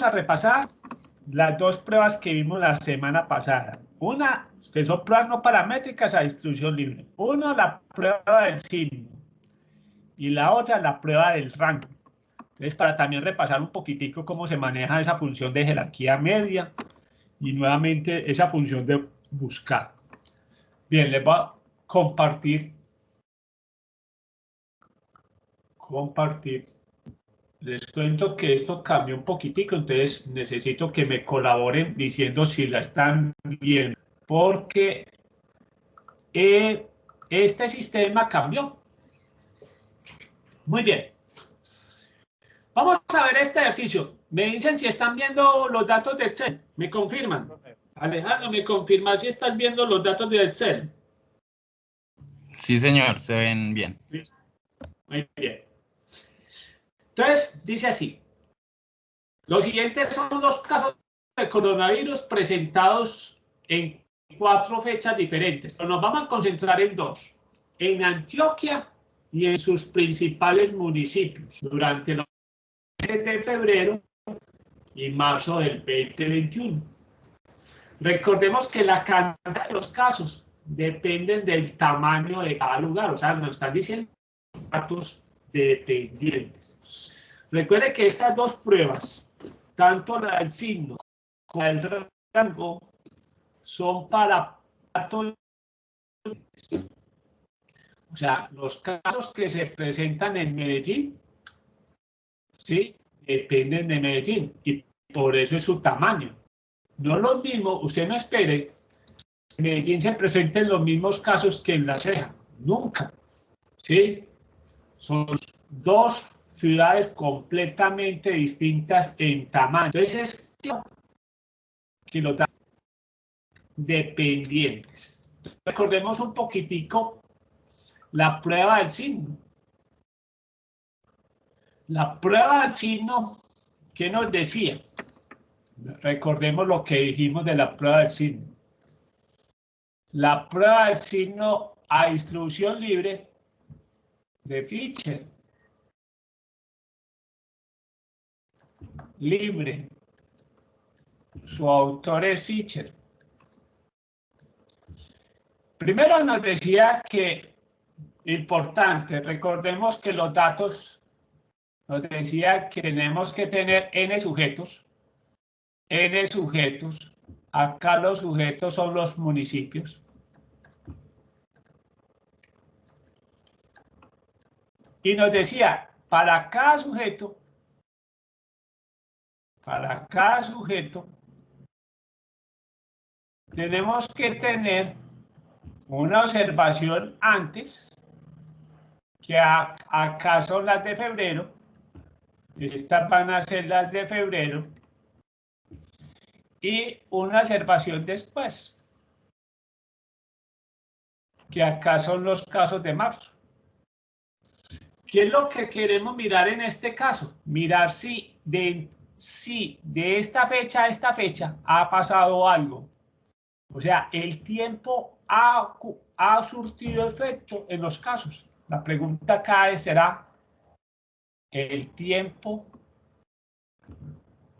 a repasar las dos pruebas que vimos la semana pasada. Una, que son pruebas no paramétricas a distribución libre. Una, la prueba del signo. Y la otra, la prueba del rango. Entonces, para también repasar un poquitico cómo se maneja esa función de jerarquía media y nuevamente esa función de buscar. Bien, les voy a compartir. Les cuento que esto cambió un poquitico, entonces necesito que me colaboren diciendo si la están viendo, porque este sistema cambió. Muy bien. Vamos a ver este ejercicio. Me dicen si están viendo los datos de Excel. ¿Me confirman? Alejandro, ¿me confirma si están viendo los datos de Excel? Sí, señor, se ven bien. Listo. Muy bien. Entonces, dice así. Los siguientes son los casos de coronavirus presentados en 4 fechas diferentes, pero nos vamos a concentrar en 2. En Antioquia y en sus principales municipios durante los meses de febrero y marzo del 2021. Recordemos que la cantidad de los casos dependen del tamaño de cada lugar, o sea, nos están diciendo datos dependientes. Recuerde que estas dos pruebas, tanto la del signo como la del rango, son para datos. O sea, los casos que se presentan en Medellín, ¿sí? Dependen de Medellín y por eso es su tamaño. No lo mismo, usted no espere que en Medellín se presenten los mismos casos que en La Ceja, nunca, ¿sí? Son 2 ciudades completamente distintas en tamaño. Entonces es que los datos dependientes. Recordemos un poquitico la prueba del signo. La prueba del signo, ¿qué nos decía? Recordemos lo que dijimos de la prueba del signo. La prueba del signo a distribución libre de Fisher. Libre. Su autor es Fisher. Primero nos decía que, importante, recordemos que los datos, nos decía que tenemos que tener n sujetos. N sujetos. Acá los sujetos son los municipios. Y nos decía, para cada sujeto, tenemos que tener una observación antes, que acá son las de febrero, estas van a ser las de febrero, y una observación después, que acá son los casos de marzo. ¿Qué es lo que queremos mirar en este caso? Mirar si de esta fecha a esta fecha ha pasado algo. O sea, el tiempo ha surtido efecto en los casos. La pregunta acá será, ¿el tiempo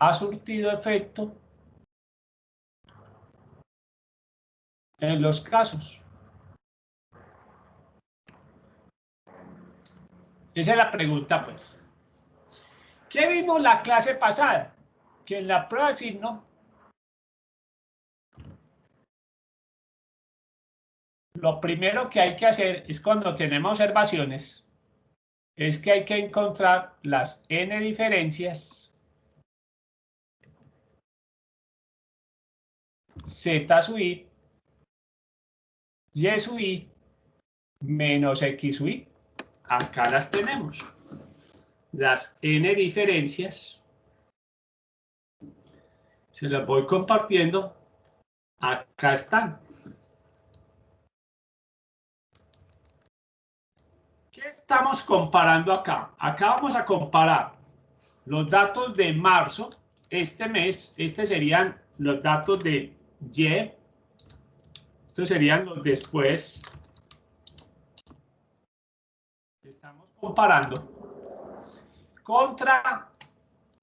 ha surtido efecto en los casos? Esa es la pregunta, pues. ¿Qué vimos la clase pasada? Que en la prueba de signo, lo primero que hay que hacer es cuando tenemos observaciones, es que hay que encontrar las n diferencias z sub i, y sub i, menos x sub i. Acá las tenemos. Las n diferencias. Se las voy compartiendo. Acá están. ¿Qué estamos comparando acá? Acá vamos a comparar los datos de marzo, este mes. Estos serían los datos de Y. Estos serían los después. Estamos comparando contra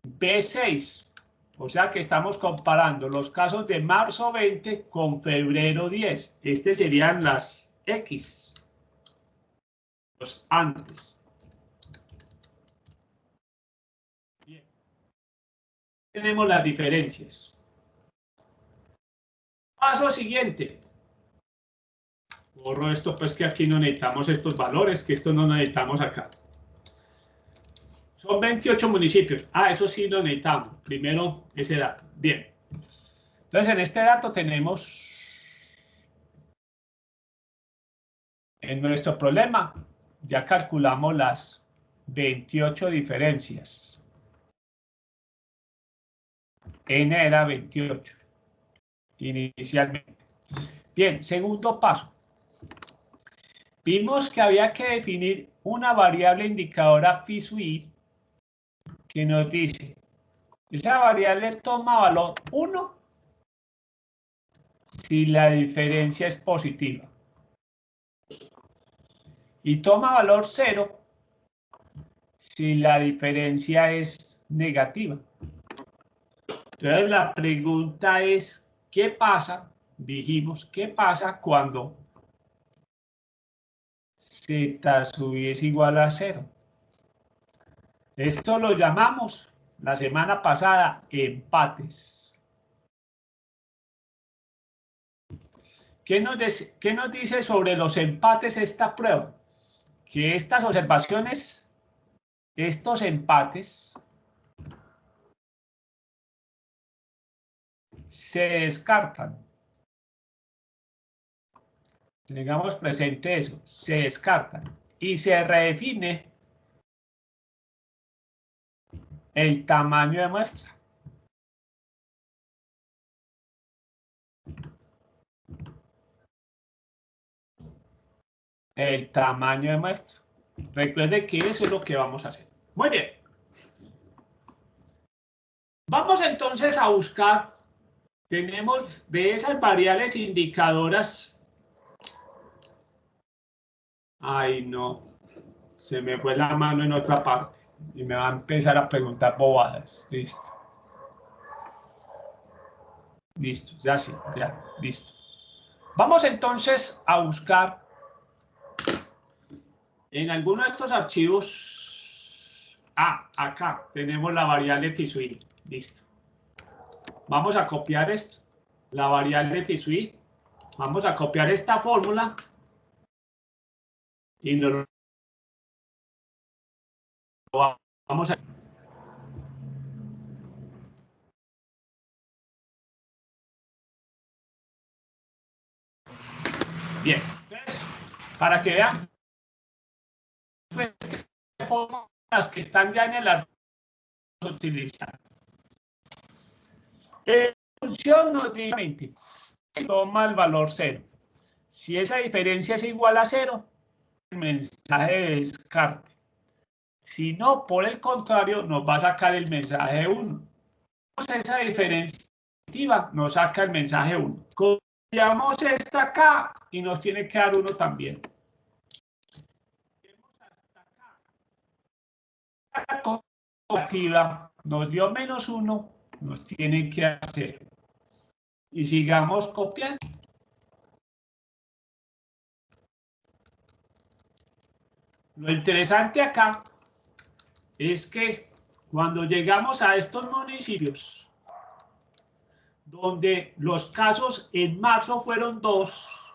B6. O sea que estamos comparando los casos de marzo 20 con febrero 10. Estas serían las X, los antes. Bien. Tenemos las diferencias. Paso siguiente. Borro esto, pues que aquí no necesitamos estos valores, que esto no necesitamos acá. Son 28 municipios. Ah, eso sí lo necesitamos. Primero ese dato. Bien. Entonces, en este dato tenemos, en nuestro problema, ya calculamos las 28 diferencias. N era 28 inicialmente. Bien, segundo paso. Vimos que había que definir una variable indicadora phi-sui que nos dice, esa variable toma valor 1 si la diferencia es positiva y toma valor 0 si la diferencia es negativa. Entonces la pregunta es, ¿qué pasa? Dijimos, ¿qué pasa cuando z sub i es igual a 0? Esto lo llamamos la semana pasada empates. ¿Qué nos dice sobre los empates esta prueba? Que estas observaciones, estos empates, se descartan. Tengamos presente eso, se descartan y se redefine el tamaño de muestra. El tamaño de muestra. Recuerde que eso es lo que vamos a hacer. Muy bien. Vamos entonces a buscar, tenemos de esas variables indicadoras. Ay, no, se me fue la mano en otra parte y me va a empezar a preguntar bobadas. Listo. Listo, ya sí, ya, listo. Vamos entonces a buscar en alguno de estos archivos. Ah, acá tenemos la variable phi-sui. Listo. Vamos a copiar esto, la variable phi-sui. Vamos a copiar esta fórmula y lo vamos a... Bien, entonces, para que vean pues, qué fórmulas que están ya en el archivo utilizar. La función nos dice, toma el valor 0. Si esa diferencia es igual a 0, el mensaje de descarte. Si no, por el contrario, nos va a sacar el mensaje 1. Esa diferencia nos saca el mensaje 1. Copiamos esta acá y nos tiene que dar 1 también. La comparativa nos dio menos 1, nos tiene que hacer. Y sigamos copiando. Lo interesante acá es que cuando llegamos a estos municipios, donde los casos en marzo fueron 2,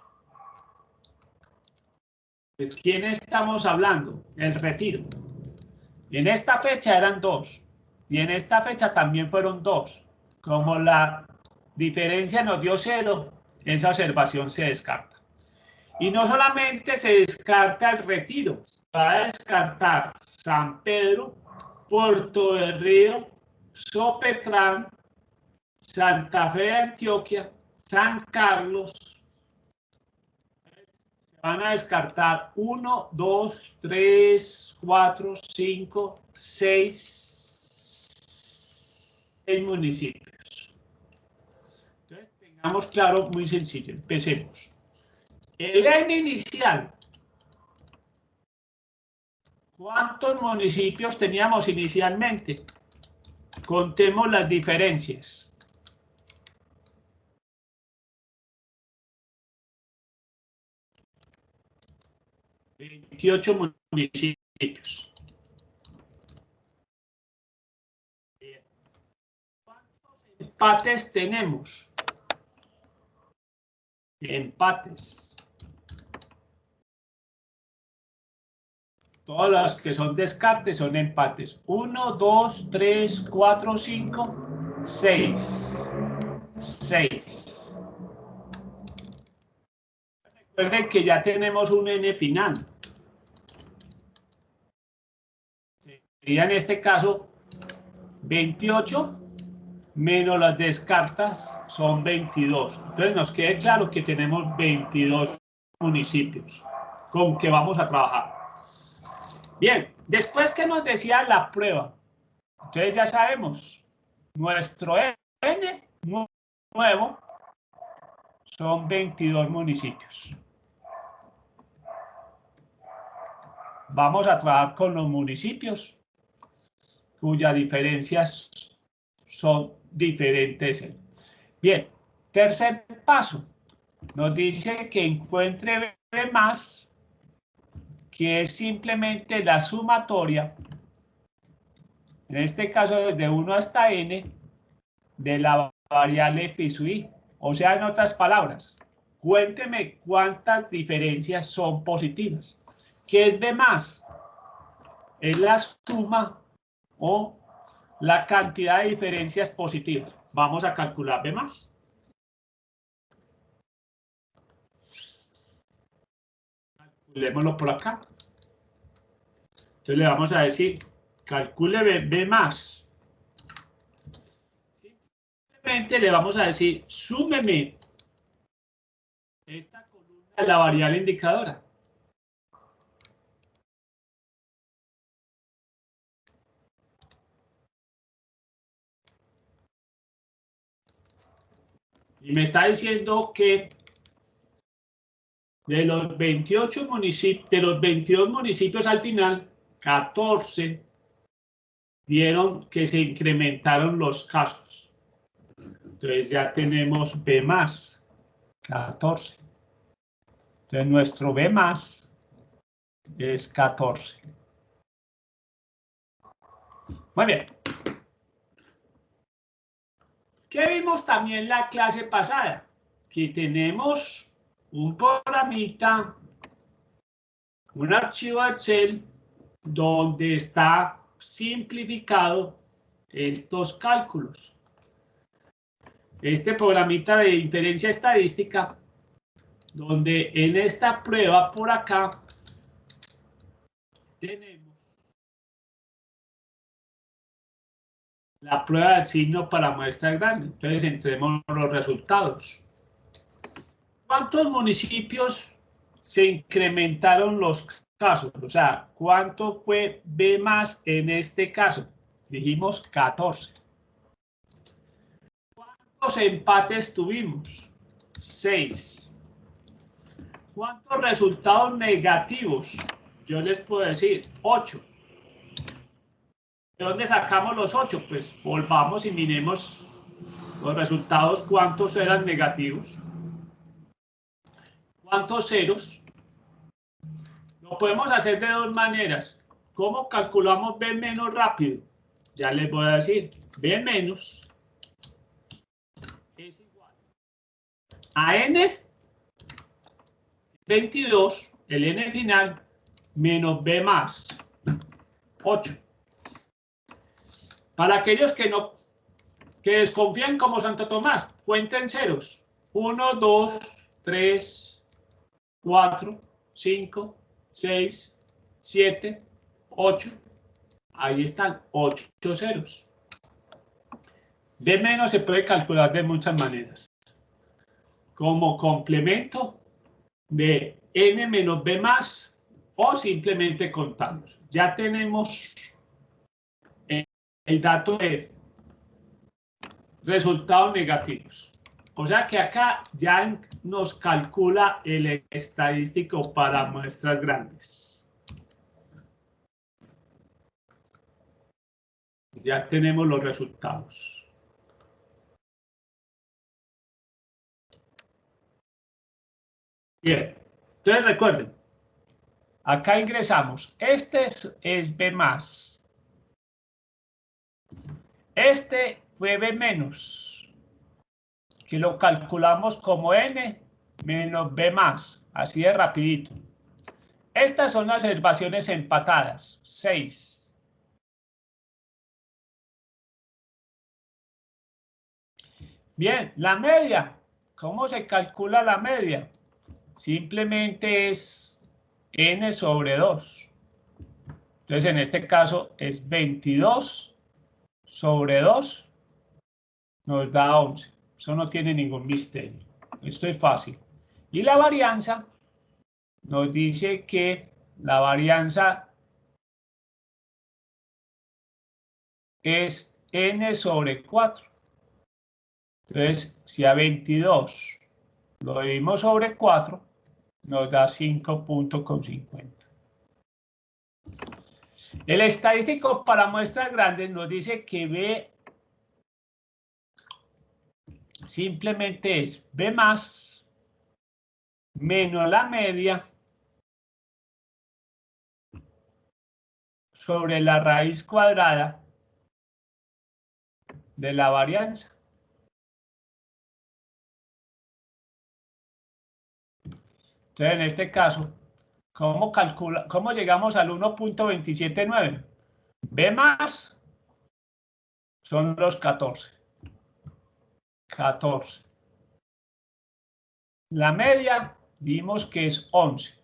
¿de quién estamos hablando? El retiro. En esta fecha eran 2 y en esta fecha también fueron 2. Como la diferencia nos dio 0, esa observación se descarta. Y no solamente se descarta el retiro, se va a descartar San Pedro, Puerto del Río, Sopetrán, Santa Fe de Antioquia, San Carlos. Se van a descartar 1, 2, 3, 4, 5, 6 municipios. Entonces, tengamos claro, muy sencillo, empecemos. El N inicial. ¿Cuántos municipios teníamos inicialmente? Contemos las diferencias. ...28 municipios. ¿Cuántos empates tenemos? Empates. Todos los que son descartes son empates. 1, 2, 3, 4, 5, 6. 6. Recuerden que ya tenemos un n final. Sería en este caso 28 menos las descartas son 22. Entonces nos quede claro que tenemos 22 municipios con que vamos a trabajar. Bien, después que nos decía la prueba, entonces ya sabemos, nuestro n nuevo son 22 municipios. Vamos a trabajar con los municipios cuyas diferencias son diferentes. Bien, tercer paso. Nos dice que encuentre B más, que es simplemente la sumatoria, en este caso desde 1 hasta n, de la variable f sub i. O sea, en otras palabras, cuénteme cuántas diferencias son positivas. ¿Qué es B más? Es la suma o la cantidad de diferencias positivas. Vamos a calcular B más. Calculémoslo por acá. Entonces le vamos a decir, calcule B más. Simplemente le vamos a decir, súmeme esta columna de la variable indicadora. Y me está diciendo que de los 28 municipios, de los 22 municipios al final, 14 dieron que se incrementaron los casos. Entonces ya tenemos B más, 14. Entonces nuestro B más es 14. Muy bien. ¿Qué vimos también la clase pasada? Que tenemos un programita, un archivo Excel donde está simplificado estos cálculos. Este programita de inferencia estadística, donde en esta prueba por acá tenemos la prueba del signo para muestras grandes. Entonces entremos los resultados. ¿Cuántos municipios se incrementaron los casos? O sea, ¿cuánto fue B más en este caso? Dijimos 14. ¿Cuántos empates tuvimos? 6. ¿Cuántos resultados negativos? Yo les puedo decir 8. ¿De dónde sacamos los 8? Pues volvamos y miremos los resultados, cuántos eran negativos. ¿Cuántos ceros? Lo podemos hacer de dos maneras. ¿Cómo calculamos B menos rápido? Ya les voy a decir. B menos es igual a N 22, el N final, menos B más 8. Para aquellos que desconfían como Santo Tomás, cuenten ceros. 1, 2, 3, 4, 5, 6, 7, 8. Ahí están 8 ceros. B menos se puede calcular de muchas maneras. Como complemento de N menos B más o simplemente contamos. Ya tenemos el dato de resultados negativos. O sea que acá ya nos calcula el estadístico para muestras grandes. Ya tenemos los resultados. Bien, entonces recuerden, acá ingresamos, este es B más, este fue B menos, que lo calculamos como N menos B más, así de rapidito. Estas son las observaciones empatadas, 6. Bien, la media, ¿cómo se calcula la media? Simplemente es N sobre 2. Entonces, en este caso es 22 sobre 2 nos da 11. Eso no tiene ningún misterio. Esto es fácil. Y la varianza nos dice que la varianza es N sobre 4. Entonces, si a 22 lo dividimos sobre 4, nos da 5.50. El estadístico para muestras grandes nos dice que B simplemente es B más menos la media sobre la raíz cuadrada de la varianza. Entonces, en este caso, ¿cómo llegamos al 1.279? B más son los 14. 14. La media dimos que es 11.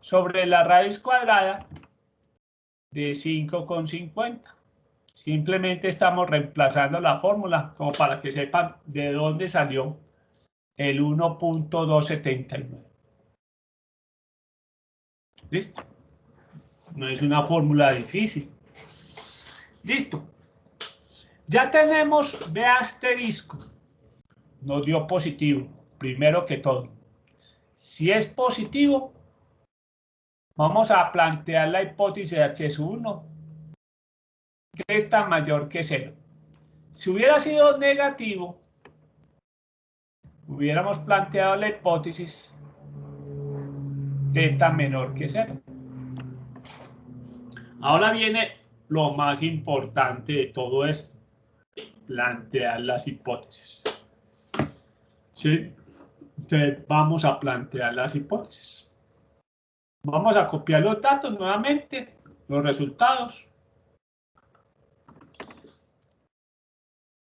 Sobre la raíz cuadrada de 5,50. Simplemente estamos reemplazando la fórmula como para que sepan de dónde salió el 1.279. ¿Listo? No es una fórmula difícil. Listo. Ya tenemos B asterisco. Nos dio positivo, primero que todo. Si es positivo, vamos a plantear la hipótesis de H1, θ mayor que 0. Si hubiera sido negativo, hubiéramos planteado la hipótesis θ menor que 0. Ahora viene lo más importante de todo esto, plantear las hipótesis. ¿Sí? Entonces vamos a plantear las hipótesis. Vamos a copiar los datos nuevamente, los resultados.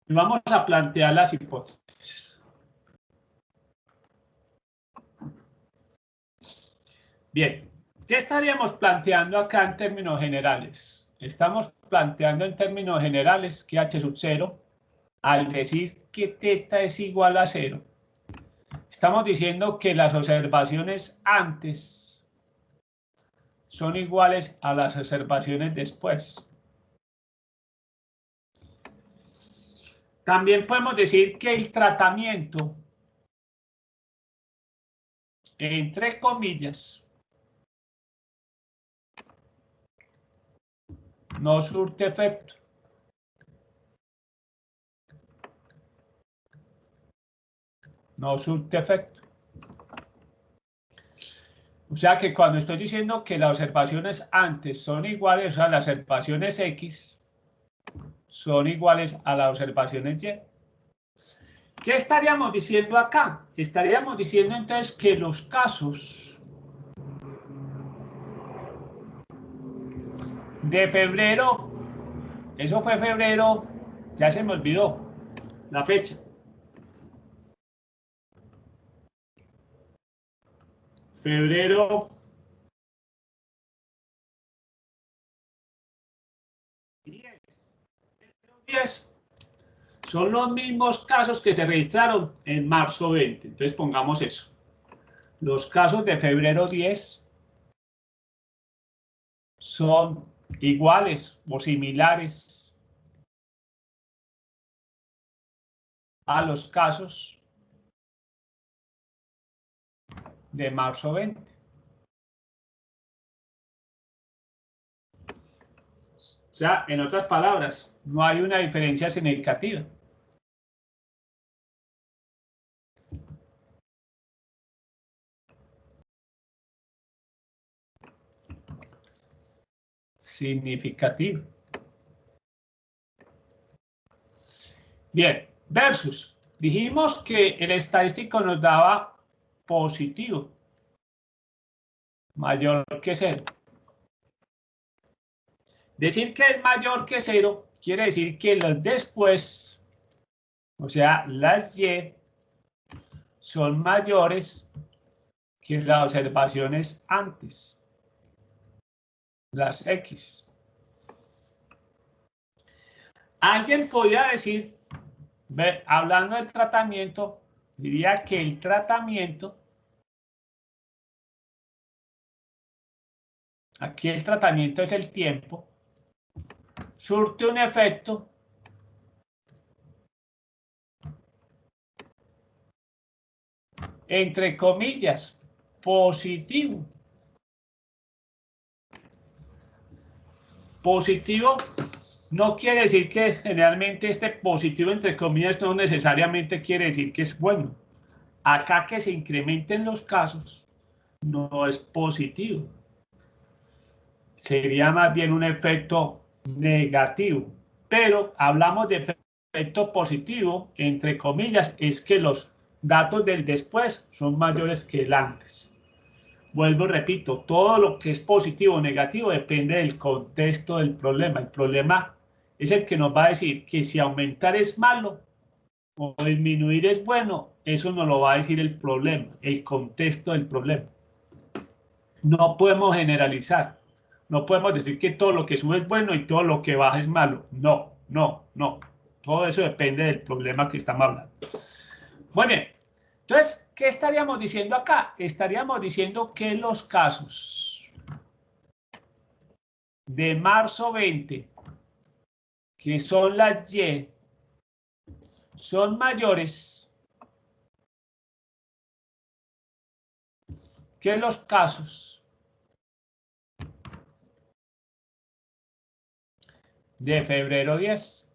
Y vamos a plantear las hipótesis. Bien, ¿qué estaríamos planteando acá en términos generales? Estamos planteando en términos generales que h sub 0, al decir que θ es igual a 0, estamos diciendo que las observaciones antes son iguales a las observaciones después. También podemos decir que el tratamiento, entre comillas, no surte efecto. No surte efecto. O sea que cuando estoy diciendo que las observaciones antes son iguales, o sea, las observaciones X son iguales a las observaciones Y. ¿Qué estaríamos diciendo acá? Estaríamos diciendo entonces que los casos de febrero, eso fue febrero, ya se me olvidó la fecha. Febrero 10. Son los mismos casos que se registraron en marzo 20. Entonces pongamos eso. Los casos de febrero 10 son iguales o similares a los casos de marzo 20. sea, en otras palabras, no hay una diferencia significativa. Significativo. Bien, versus. Dijimos que el estadístico nos daba positivo, mayor que 0. Decir que es mayor que 0 quiere decir que los después, o sea, las Y, son mayores que las observaciones antes, las X. Alguien podría decir, hablando del tratamiento, diría que el tratamiento, aquí el tratamiento es el tiempo, surte un efecto entre comillas positivo. Positivo no quiere decir que generalmente este positivo entre comillas no necesariamente quiere decir que es bueno. Acá que se incrementen los casos no es positivo. Sería más bien un efecto negativo. Pero hablamos de efecto positivo, entre comillas, es que los datos del después son mayores que el antes. Vuelvo y repito, todo lo que es positivo o negativo depende del contexto del problema. El problema es el que nos va a decir que si aumentar es malo o disminuir es bueno, eso nos lo va a decir el problema, el contexto del problema. No podemos generalizar. No podemos decir que todo lo que sube es bueno y todo lo que baja es malo. No, no, no. Todo eso depende del problema que estamos hablando. Muy bien. Entonces, ¿qué estaríamos diciendo acá? Estaríamos diciendo que los casos de marzo 20, que son las Y, son mayores que los casos de febrero 10.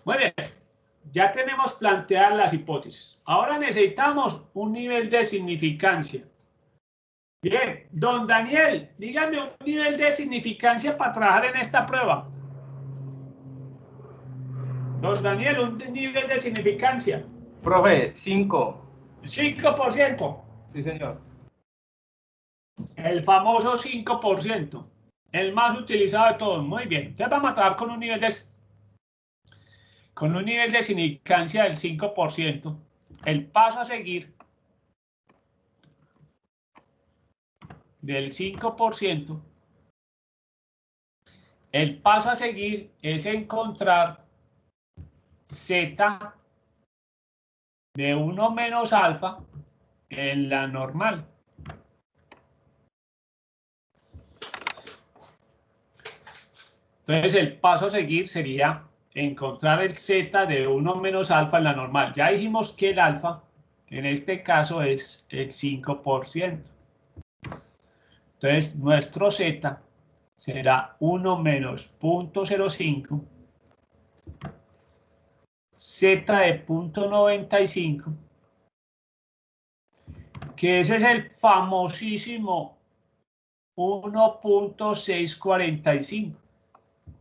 Muy bien. Ya tenemos planteadas las hipótesis. Ahora necesitamos un nivel de significancia. Bien, don Daniel, dígame un nivel de significancia para trabajar en esta prueba. Don Daniel, un nivel de significancia. Profe, 5. 5%. Sí, señor. El famoso 5%. El más utilizado de todos. Muy bien. Entonces vamos a trabajar con un nivel de significancia del 5%. El paso a seguir del 5%. El paso a seguir es encontrar Z de 1 menos alfa en la normal. Entonces el paso a seguir sería encontrar el Z de 1 menos alfa en la normal. Ya dijimos que el alfa en este caso es el 5%. Entonces nuestro Z será 1 menos 0.05, Z de 0.95, que ese es el famosísimo 1.645.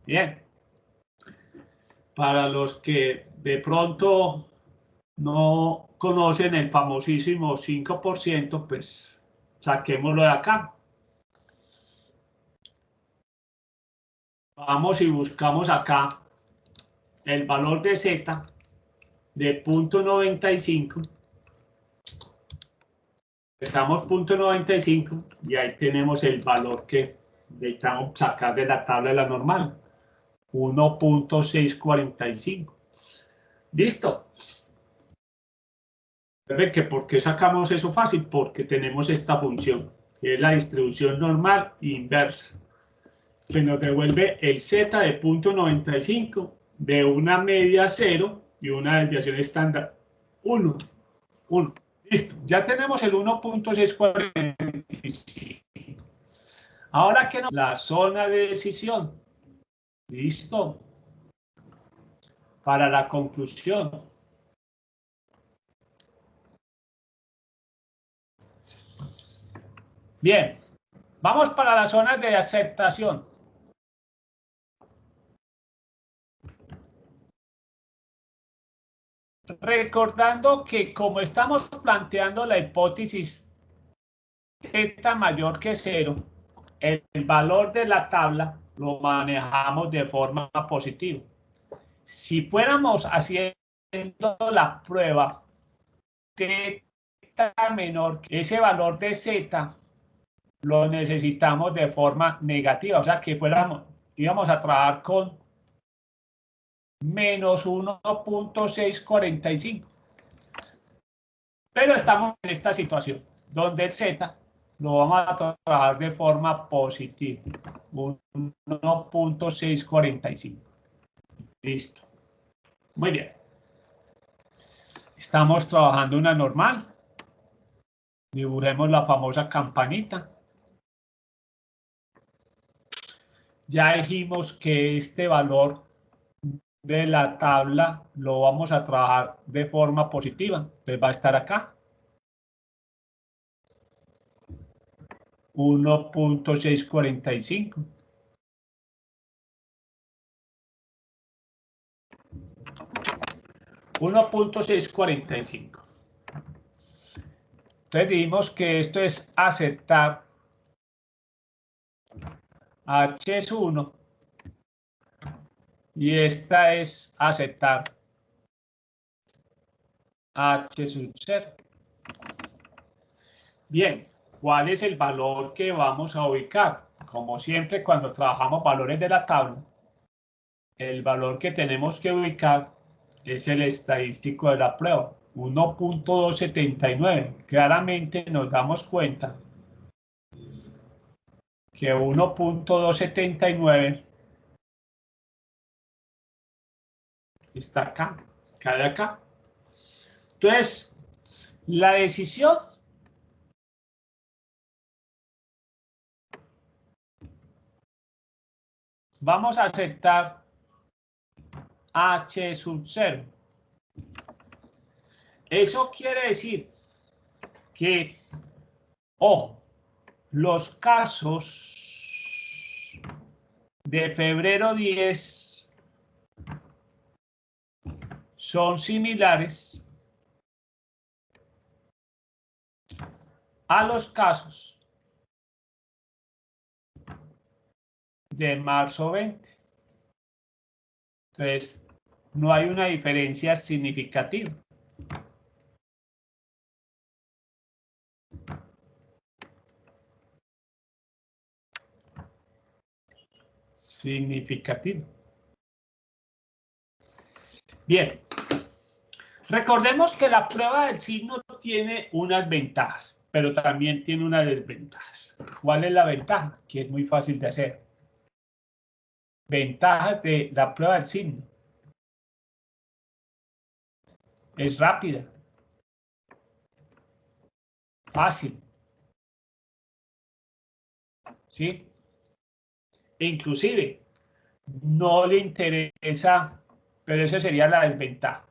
Bien. Para los que de pronto no conocen el famosísimo 5%, pues saquémoslo de acá. Vamos y buscamos acá el valor de Z de 0.95. Estamos 0.95 y ahí tenemos el valor que necesitamos sacar de la tabla de la normal. 1.645. ¿Listo? ¿Ven que por qué sacamos eso fácil? Porque tenemos esta función, que es la distribución normal inversa, que nos devuelve el Z de 0.95 de una media 0 y una desviación estándar 1. Listo, ya tenemos el 1.645. Ahora que no, la zona de decisión. Listo. Para la conclusión. Bien. Vamos para las zonas de aceptación. Recordando que como estamos planteando la hipótesis θ mayor que 0, el valor de la tabla lo manejamos de forma positiva. Si fuéramos haciendo la prueba θ menor, ese valor de z lo necesitamos de forma negativa, o sea que íbamos a trabajar con menos 1.645. Pero estamos en esta situación, donde el z lo vamos a trabajar de forma positiva, 1.645. Listo. Muy bien. Estamos trabajando una normal. Dibujemos la famosa campanita. Ya dijimos que este valor de la tabla lo vamos a trabajar de forma positiva. Entonces va a estar acá. 1.645. $1.645. Entonces dijimos que esto es aceptar. H es 1. Y esta es aceptar. H sub 0. Bien, ¿cuál es el valor que vamos a ubicar? Como siempre, cuando trabajamos valores de la tabla, el valor que tenemos que ubicar es el estadístico de la prueba, 1.279. Claramente nos damos cuenta que 1.279 está acá, cae acá. Entonces, la decisión vamos a aceptar H sub 0. Eso quiere decir que, ojo, los casos de febrero 10 son similares a los casos de marzo 20. Entonces, no hay una diferencia significativa. Bien. Recordemos que la prueba del signo tiene unas ventajas, pero también tiene unas desventajas. ¿Cuál es la ventaja? Que es muy fácil de hacer. Ventajas de la prueba del signo. Es rápida. Fácil. ¿Sí? E inclusive, no le interesa, pero esa sería la desventaja.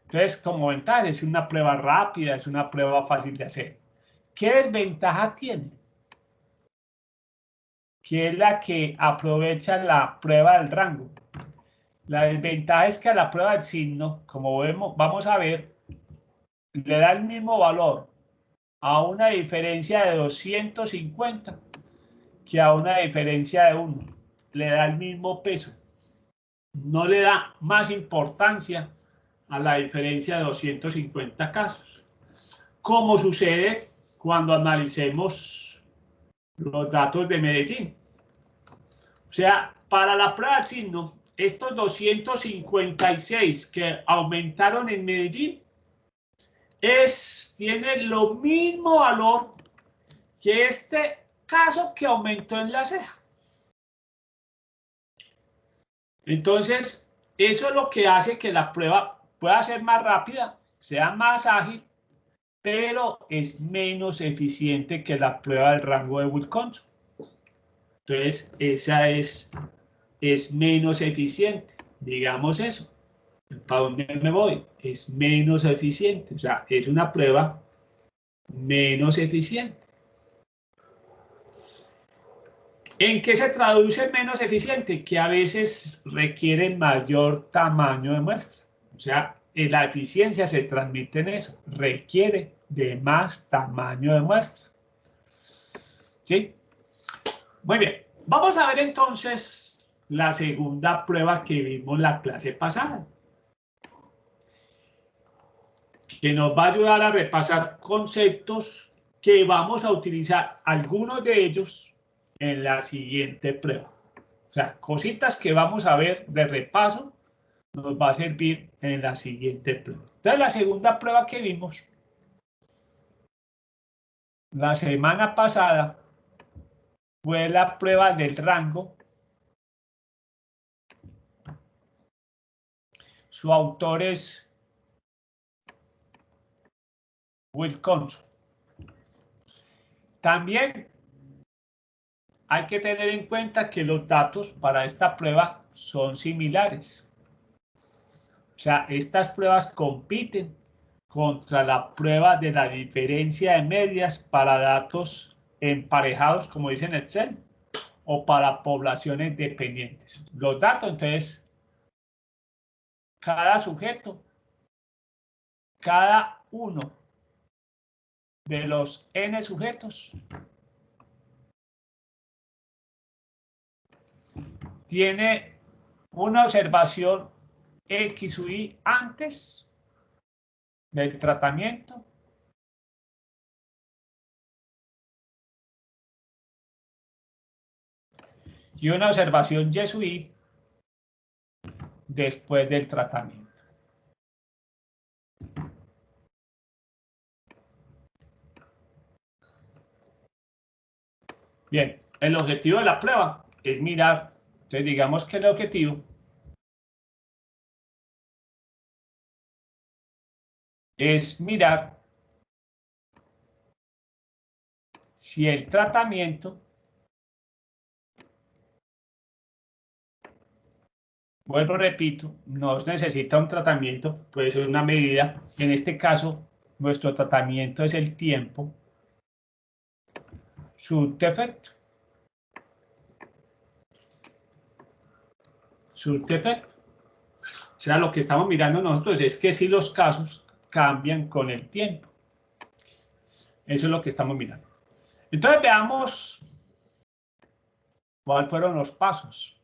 Entonces, como ventaja, es una prueba rápida, es una prueba fácil de hacer. ¿Qué desventaja tiene? Que es la que aprovecha la prueba del rango. La desventaja es que a la prueba del signo, como vamos a ver, le da el mismo valor a una diferencia de 250 que a una diferencia de 1. Le da el mismo peso. No le da más importancia a la diferencia de 250 casos. Como sucede cuando analicemos los datos de Medellín. O sea, para la prueba del signo, estos 256 que aumentaron en Medellín tiene lo mismo valor que este caso que aumentó en la ceja. Entonces, eso es lo que hace que la prueba pueda ser más rápida, sea más ágil, pero es menos eficiente que la prueba del rango de Wilcoxon. Entonces, esa es menos eficiente. Digamos eso. ¿Para dónde me voy? Es menos eficiente. O sea, es una prueba menos eficiente. ¿En qué se traduce menos eficiente? Que a veces requiere mayor tamaño de muestra. O sea, la eficiencia se transmite en eso. Requiere de más tamaño de muestra. ¿Sí? Muy bien. Vamos a ver entonces la segunda prueba que vimos la clase pasada, que nos va a ayudar a repasar conceptos que vamos a utilizar, algunos de ellos, en la siguiente prueba. O sea, cositas que vamos a ver de repaso nos va a servir en la siguiente prueba. Entonces, la segunda prueba que vimos la semana pasada fue la prueba del rango. Su autor es Wilcoxon. También hay que tener en cuenta que los datos para esta prueba son similares. O sea, estas pruebas compiten contra la prueba de la diferencia de medias para datos emparejados, como dice en Excel, o para poblaciones dependientes. Los datos, entonces, cada sujeto, cada uno de los n sujetos tiene una observación X u Y antes del tratamiento y una observación Y su Y después del tratamiento. Bien, el objetivo de la prueba es mirar, entonces digamos que el objetivo es mirar si el tratamiento, vuelvo, repito, no necesita un tratamiento, puede ser una medida. En este caso, nuestro tratamiento es el tiempo subdefecto. Subdefecto. O sea, lo que estamos mirando nosotros es que si los casos cambian con el tiempo. Eso es lo que estamos mirando. Entonces veamos cuáles fueron los pasos,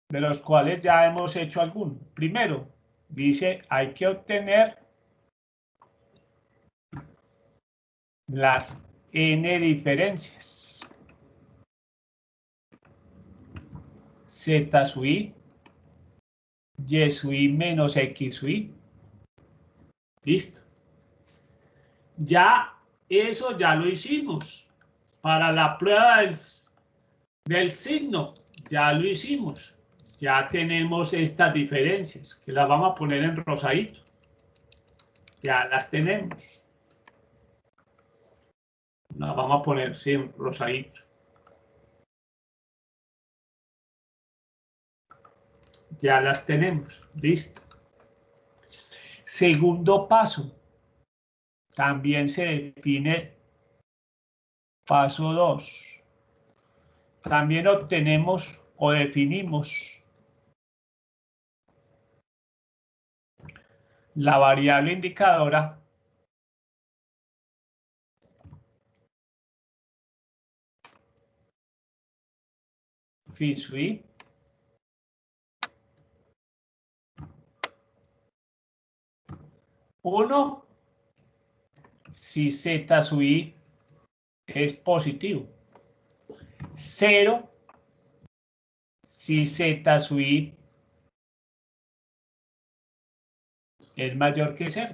de los cuales ya hemos hecho algunos. Primero, dice, hay que obtener las n diferencias. Z sub i, y sub i menos x sub i. Listo. Ya eso ya lo hicimos. Para la prueba del signo, ya lo hicimos. Ya tenemos estas diferencias, que las vamos a poner en rosadito. Ya las tenemos. Las vamos a poner sin rosadito. Ya las tenemos. Listo. Segundo paso. También se define paso 2. También obtenemos o definimos la variable indicadora phi sub i uno si z sub i es positivo, 0 si z sub i es mayor que 0.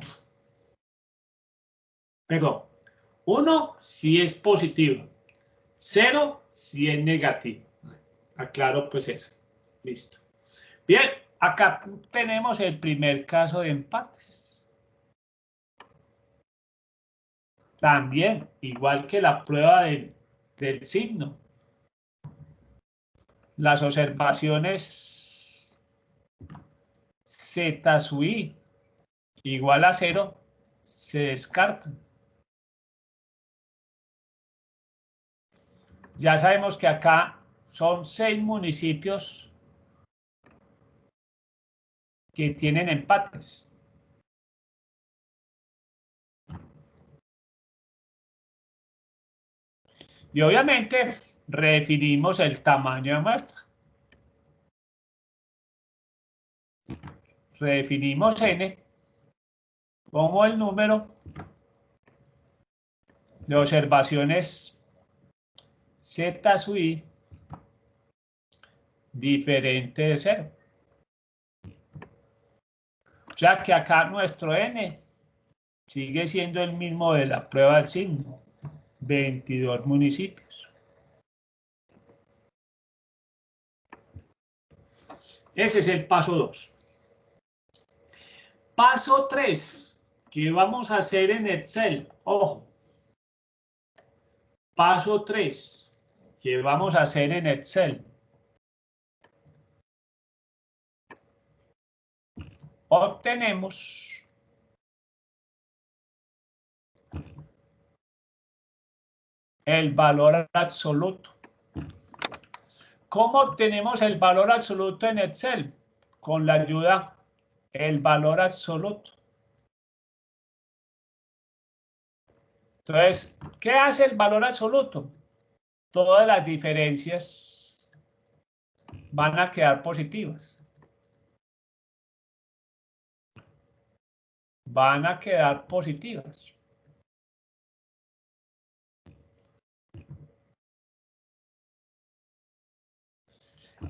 Perdón, 1 si es positivo, 0 si es negativo. Aclaro pues eso. Listo. Bien, acá tenemos el primer caso de empates. También, igual que la prueba del del signo. Las observaciones z sub i igual a 0 se descartan. Ya sabemos que acá son 6 municipios que tienen empates. Y obviamente redefinimos el tamaño de muestra. Redefinimos n como el número de observaciones z sub i diferente de 0. O sea que acá nuestro n sigue siendo el mismo de la prueba del signo, 22 municipios. Ese es el paso 2. Paso 3, ¿qué vamos a hacer en Excel? Ojo. Paso 3, ¿qué vamos a hacer en Excel? Obtenemos el valor absoluto. ¿Cómo obtenemos el valor absoluto en Excel? Con la ayuda del valor absoluto. Entonces, ¿qué hace el valor absoluto? Todas las diferencias van a quedar positivas. Van a quedar positivas.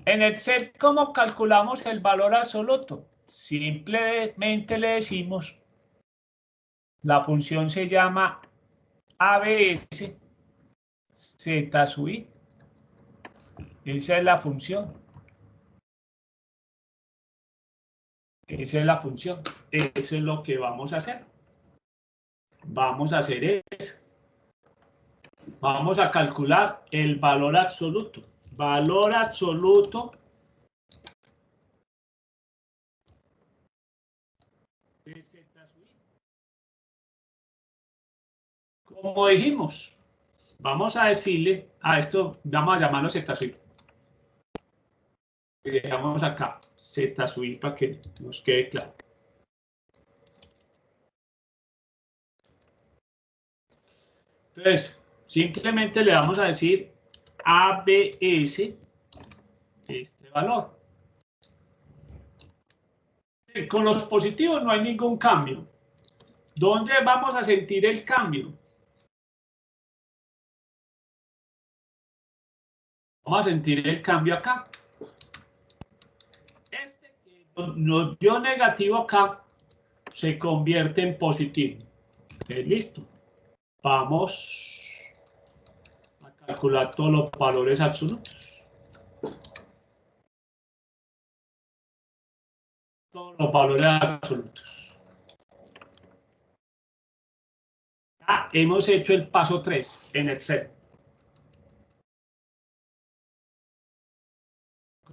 En Excel, ¿cómo calculamos el valor absoluto? Simplemente le decimos, la función se llama ABS Z sub i. Esa es la función. Esa es la función. Eso es lo que vamos a hacer. Vamos a hacer eso. Vamos a calcular el valor absoluto. Valor absoluto de Z sub i. Como dijimos, vamos a decirle a esto, vamos a llamarlo Z sub i. Y dejamos acá Z sub i para que nos quede claro. Entonces, simplemente le vamos a decir ABS este valor. Con los positivos no hay ningún cambio. ¿Dónde vamos a sentir el cambio? Vamos a sentir el cambio acá. Este que nos dio negativo acá se convierte en positivo. Entonces, listo. Vamos a calcular todos los valores absolutos. Todos los valores absolutos. Ya hemos hecho el paso 3 en Excel.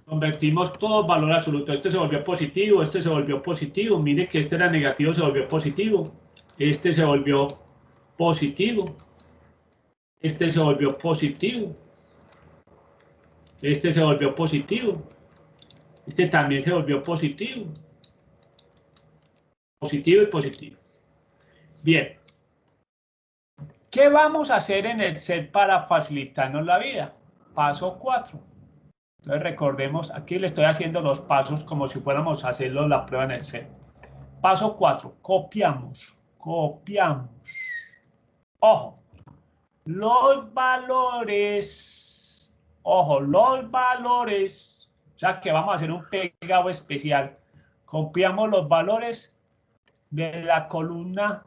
Convertimos todo valor absoluto. Este se volvió positivo, este se volvió positivo. Mire que este era negativo, se volvió positivo. Este se volvió positivo. Este se volvió positivo. Este se volvió positivo. Este también se volvió positivo. Positivo y positivo. Bien. ¿Qué vamos a hacer en Excel para facilitarnos la vida? Paso 4. Entonces recordemos, aquí le estoy haciendo los pasos como si fuéramos a hacerlo la prueba en Excel. Paso 4. Copiamos. Copiamos. Ojo. Los valores. Ojo, los valores. O sea que vamos a hacer un pegado especial. Copiamos los valores de la columna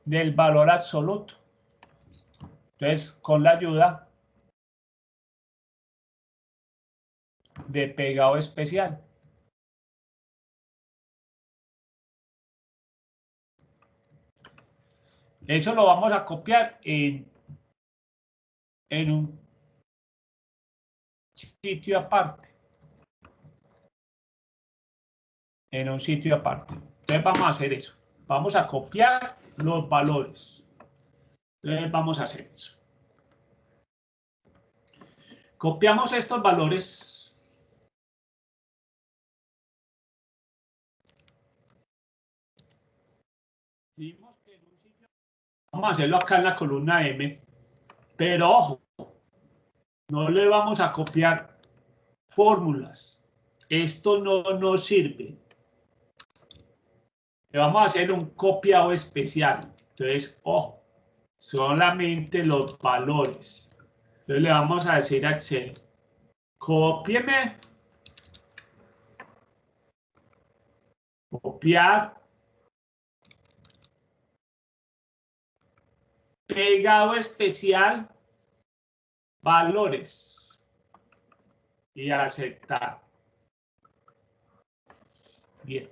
del valor absoluto. Entonces, con la ayuda de pegado especial. Eso lo vamos a copiar en un sitio aparte. En un sitio aparte. Entonces vamos a hacer eso. Vamos a copiar los valores. Entonces vamos a hacer eso. Copiamos estos valores. Vimos que en un sitio, vamos a hacerlo acá en la columna M. Pero ojo, no le vamos a copiar fórmulas. Esto no nos sirve. Le vamos a hacer un copiado especial. Entonces, ojo, solamente los valores. Entonces le vamos a decir a Excel, cópieme, copiar, pegado especial, valores y aceptar. Bien,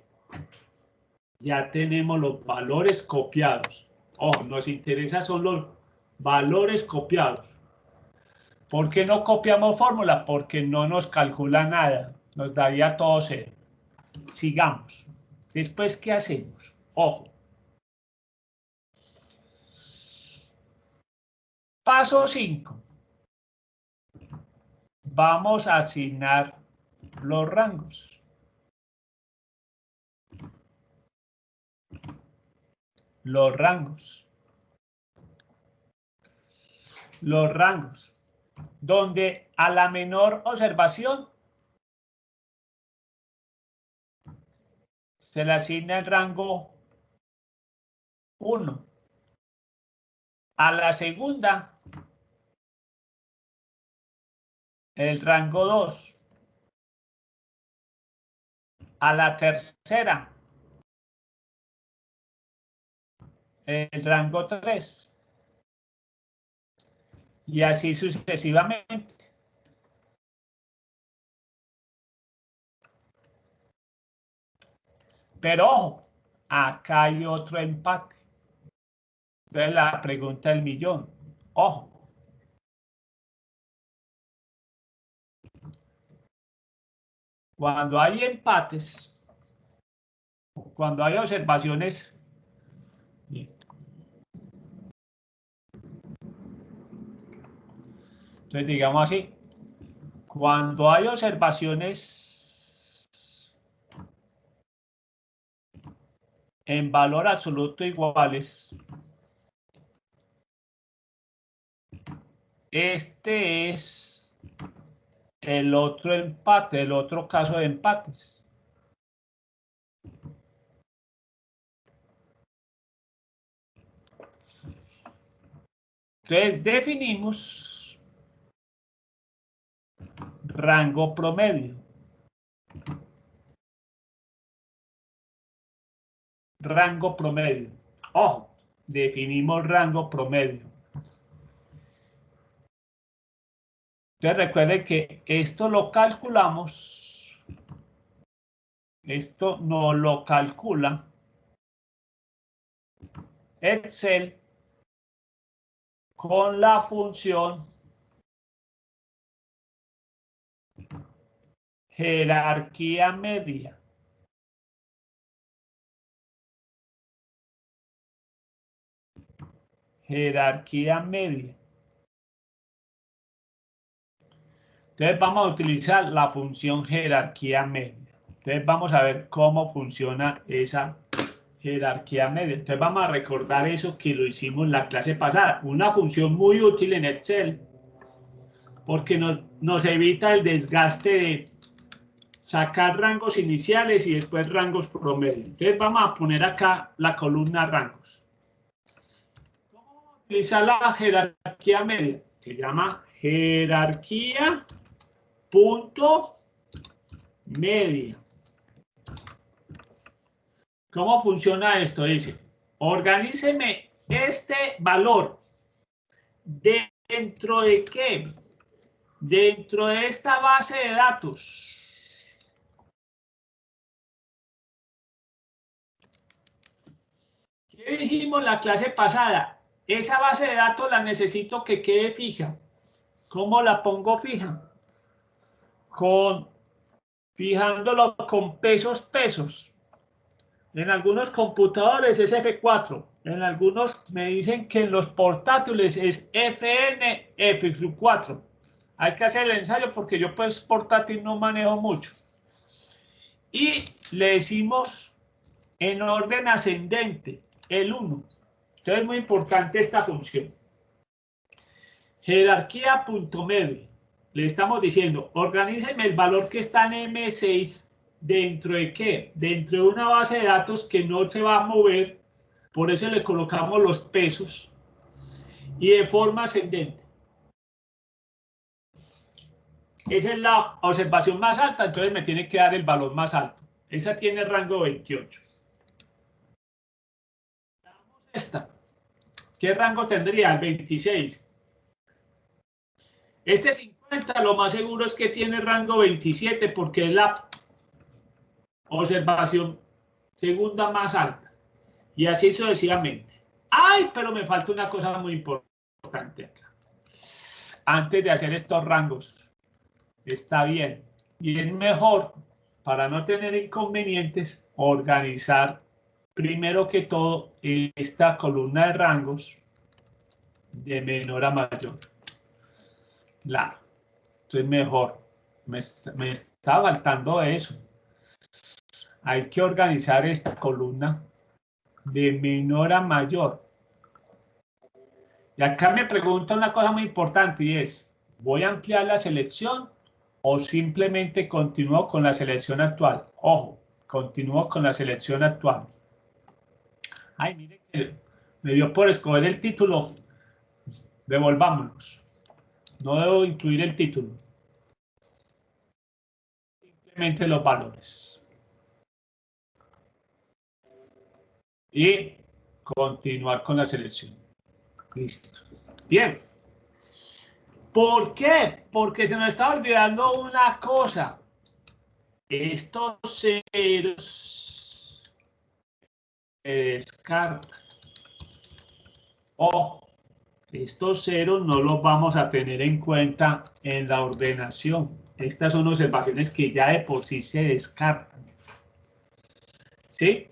ya tenemos los valores copiados. Ojo, nos interesa son los valores copiados. ¿Por qué no copiamos fórmula? Porque no nos calcula nada, nos daría todo cero. Sigamos. Después, ¿qué hacemos? Ojo. Paso 5. Vamos a asignar los rangos. Los rangos. Los rangos. Donde a la menor observación se le asigna el rango 1. A la segunda, el rango 2. A la tercera, el rango 3. Y así sucesivamente. Pero ojo, acá hay otro empate. Entonces la pregunta del millón. Ojo. Cuando hay empates, cuando hay observaciones, entonces digamos así, cuando hay observaciones en valor absoluto iguales, este es el otro empate, el otro caso de empates. Entonces definimos rango promedio. Rango promedio. Ojo, definimos rango promedio. Entonces recuerden que esto lo calculamos. Esto no lo calcula Excel con la función jerarquía media. Jerarquía media. Entonces vamos a utilizar la función jerarquía media. Entonces vamos a ver cómo funciona esa jerarquía media. Entonces vamos a recordar eso que lo hicimos en la clase pasada. Una función muy útil en Excel porque nos evita el desgaste de sacar rangos iniciales y después rangos promedio. Entonces vamos a poner acá la columna rangos. ¿Cómo utilizar la jerarquía media? Se llama jerarquía punto media. ¿Cómo funciona esto? Dice, organíceme este valor. ¿Dentro de qué? Dentro de esta base de datos. ¿Qué ¿Qué dijimos la clase pasada? Esa base de datos la necesito que quede fija. ¿Cómo la pongo fija? Fijándolo con pesos. En algunos computadores es F4. En algunos me dicen que en los portátiles es FN F4. Hay que hacer el ensayo porque yo pues portátil no manejo mucho. Y le decimos en orden ascendente el 1. Entonces es muy importante esta función. Jerarquía punto medio. Le estamos diciendo, organíceme el valor que está en M6 dentro de qué? Dentro de una base de datos que no se va a mover. Por eso le colocamos los pesos. Y de forma ascendente. Esa es la observación más alta, entonces me tiene que dar el valor más alto. Esa tiene rango 28. Esta. ¿Qué rango tendría? El 26. Este 50 lo más seguro es que tiene rango 27 porque es la observación segunda más alta. Y así sucesivamente. ¡Ay! Pero me falta una cosa muy importante acá. Antes de hacer estos rangos, está bien. Y es mejor, para no tener inconvenientes, organizar primero que todo esta columna de rangos de menor a mayor. Claro, esto es mejor. Me está faltando eso. Hay que organizar esta columna de menor a mayor. Y acá me pregunta una cosa muy importante y es, ¿voy a ampliar la selección o simplemente continúo con la selección actual? Ojo, continúo con la selección actual. Ay, mire que me dio por escoger el título. Devolvámonos. No debo incluir el título. Simplemente los valores. Y continuar con la selección. Listo. Bien. ¿Por qué? Porque se nos está olvidando una cosa. Estos ceros se descartan. Ojo, estos ceros no los vamos a tener en cuenta en la ordenación. Estas son observaciones que ya de por sí se descartan. ¿Sí?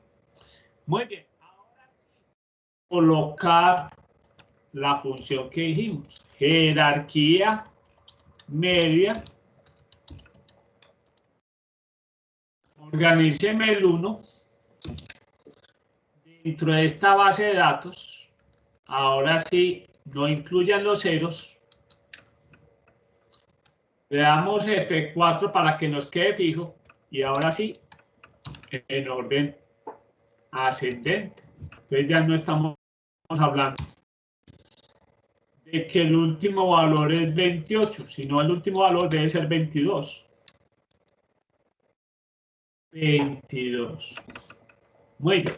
Muy bien. Ahora sí, colocar la función que dijimos. Jerarquía media. Organíceme el 1 dentro de esta base de datos. Ahora sí, no incluyan los ceros. Le damos F4 para que nos quede fijo. Y ahora sí, en orden ascendente. Entonces ya no estamos hablando de que el último valor es 28, sino el último valor debe ser 22. 22. Muy bien.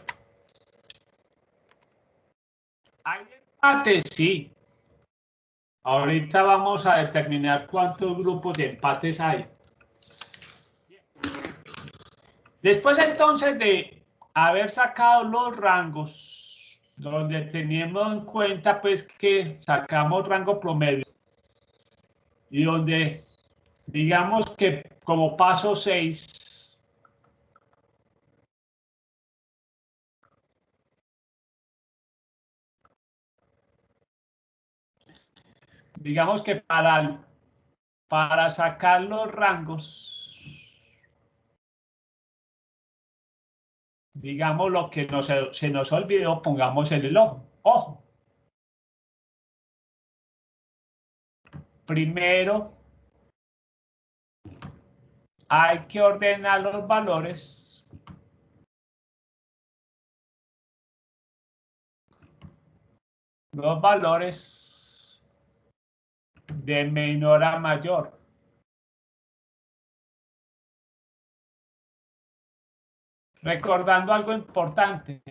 ¿Hay empates? Sí. Ahorita vamos a determinar cuántos grupos de empates hay. Después entonces de haber sacado los rangos, donde teníamos en cuenta pues que sacamos rango promedio y donde digamos que como paso 6 digamos que para sacar los rangos, digamos lo que se nos olvidó, pongamos en el ojo. Ojo. Primero hay que ordenar los valores de menor a mayor. Recordando algo importante,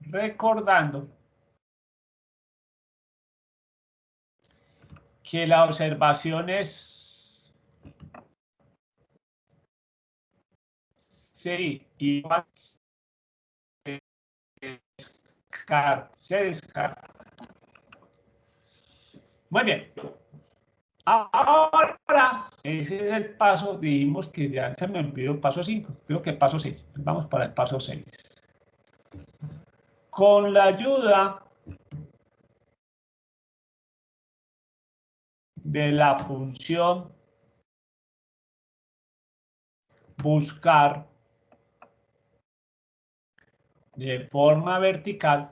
recordando que la observación es sí, igual se descarta. Muy bien. Ahora, ese es el paso, dijimos que ya se me olvidó el paso 5, creo que el paso 6. Vamos para el paso 6. Con la ayuda de la función buscar de forma vertical,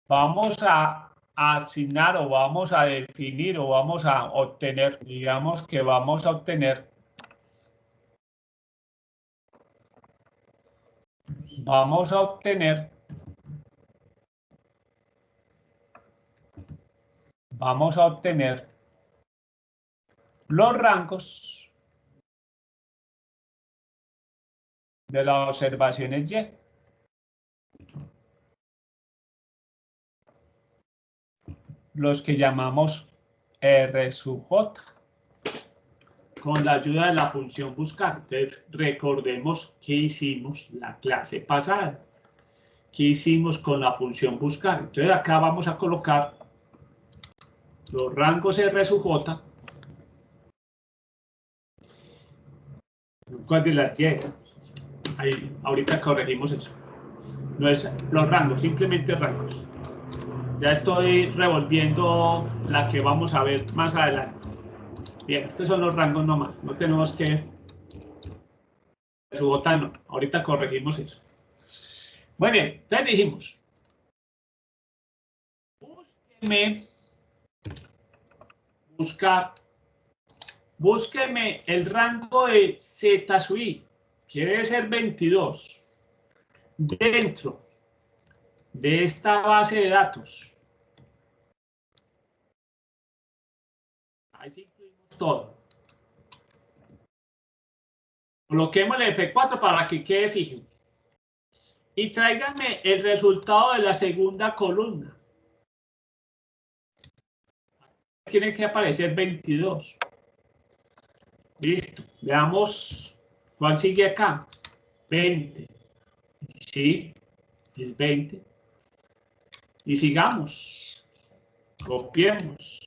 vamos a asignar o vamos a definir o vamos a obtener, digamos que vamos a obtener, los rangos de las observaciones Y. Los que llamamos R sub J, con la ayuda de la función buscar. Entonces, recordemos qué hicimos la clase pasada. ¿Qué hicimos con la función buscar? Entonces, acá vamos a colocar los rangos R sub J. ¿Cuál de las Y? Ahí, ahorita corregimos eso. No es los rangos, simplemente rangos. Ya estoy revolviendo la que vamos a ver más adelante. Bien, estos son los rangos nomás. No tenemos que... Su botano. Ahorita corregimos eso. Muy bien, entonces dijimos. Búsqueme el rango de Z sub I, que debe ser 22, dentro de esta base de datos. Ahí sí incluimos todo. Coloquemos el F4 para que quede fijo. Y tráiganme el resultado de la segunda columna. Tiene que aparecer 22. Listo. Veamos cuál sigue acá. 20. Sí, es 20. Y sigamos. Copiemos.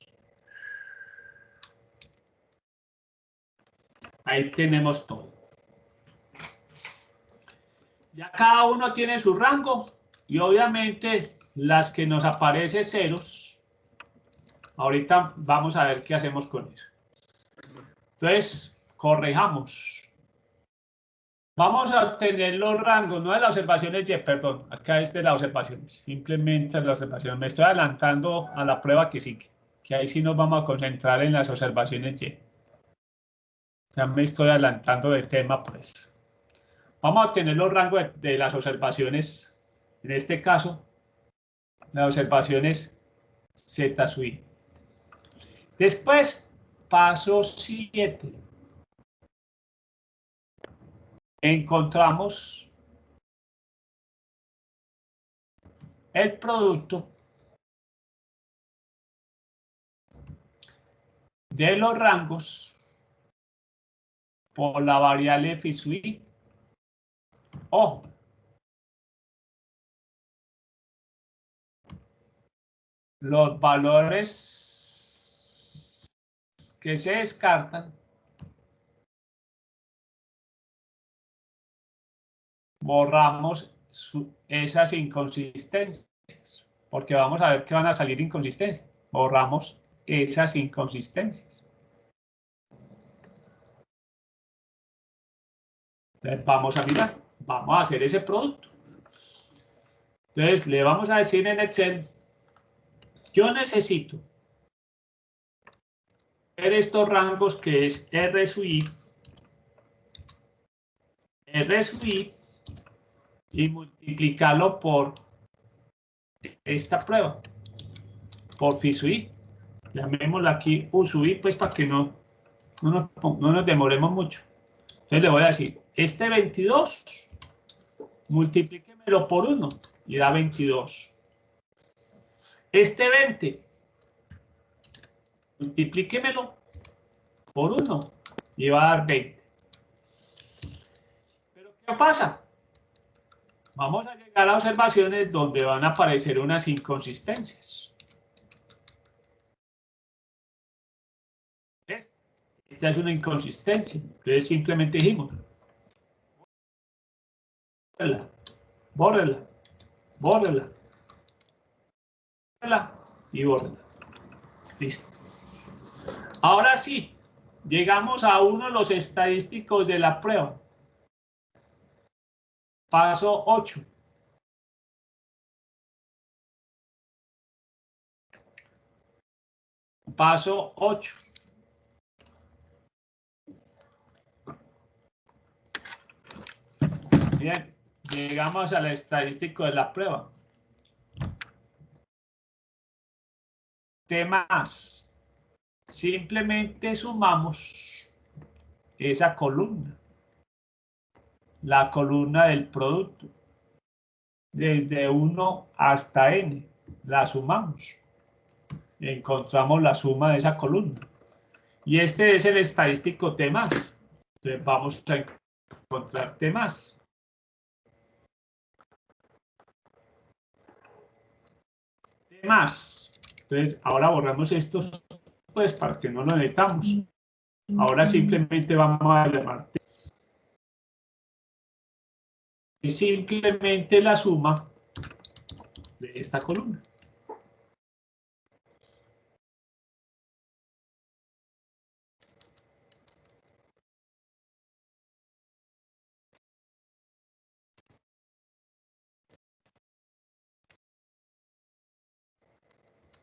Ahí tenemos todo. Ya cada uno tiene su rango y obviamente las que nos aparecen ceros, ahorita vamos a ver qué hacemos con eso. Entonces, corrijamos. Vamos a obtener los rangos, no de las observaciones Y, perdón, acá es de las observaciones, simplemente las observaciones. Me estoy adelantando a la prueba que sigue, que ahí sí nos vamos a concentrar en las observaciones Y. Ya me estoy adelantando del tema, pues. Vamos a obtener los rangos de las observaciones, en este caso, las observaciones Z sub I. Después, paso 7. Encontramos el producto de los rangos por la variable phi sub I. Ojo. Los valores que se descartan borramos esas inconsistencias, porque vamos a ver que van a salir inconsistencias. Borramos esas inconsistencias. Entonces vamos a mirar, vamos a hacer ese producto. Entonces le vamos a decir en Excel, yo necesito ver estos rangos que es R sub I, y multiplicarlo por esta prueba, por phi sub I. Llamémosla aquí U sub I, pues para que no nos demoremos mucho. Entonces le voy a decir, este 22, multiplíquemelo por 1 y da 22. Este 20, multiplíquemelo por 1 y va a dar 20. Pero ¿qué pasa? Vamos a llegar a observaciones donde van a aparecer unas inconsistencias. Esta es una inconsistencia. Entonces simplemente dijimos, bórrela, bórrela, bórrela y bórrela. Listo. Ahora sí, llegamos a uno de los estadísticos de la prueba. Paso 8. Paso 8. Bien, llegamos al estadístico de la prueba. Temas. Simplemente sumamos esa columna. La columna del producto. Desde 1 hasta n. La sumamos. Encontramos la suma de esa columna. Y este es el estadístico T+. Entonces vamos a encontrar T+. T+. Entonces ahora borramos estos pues para que no lo necesitamos. Ahora simplemente vamos a llamar T. Es simplemente la suma de esta columna.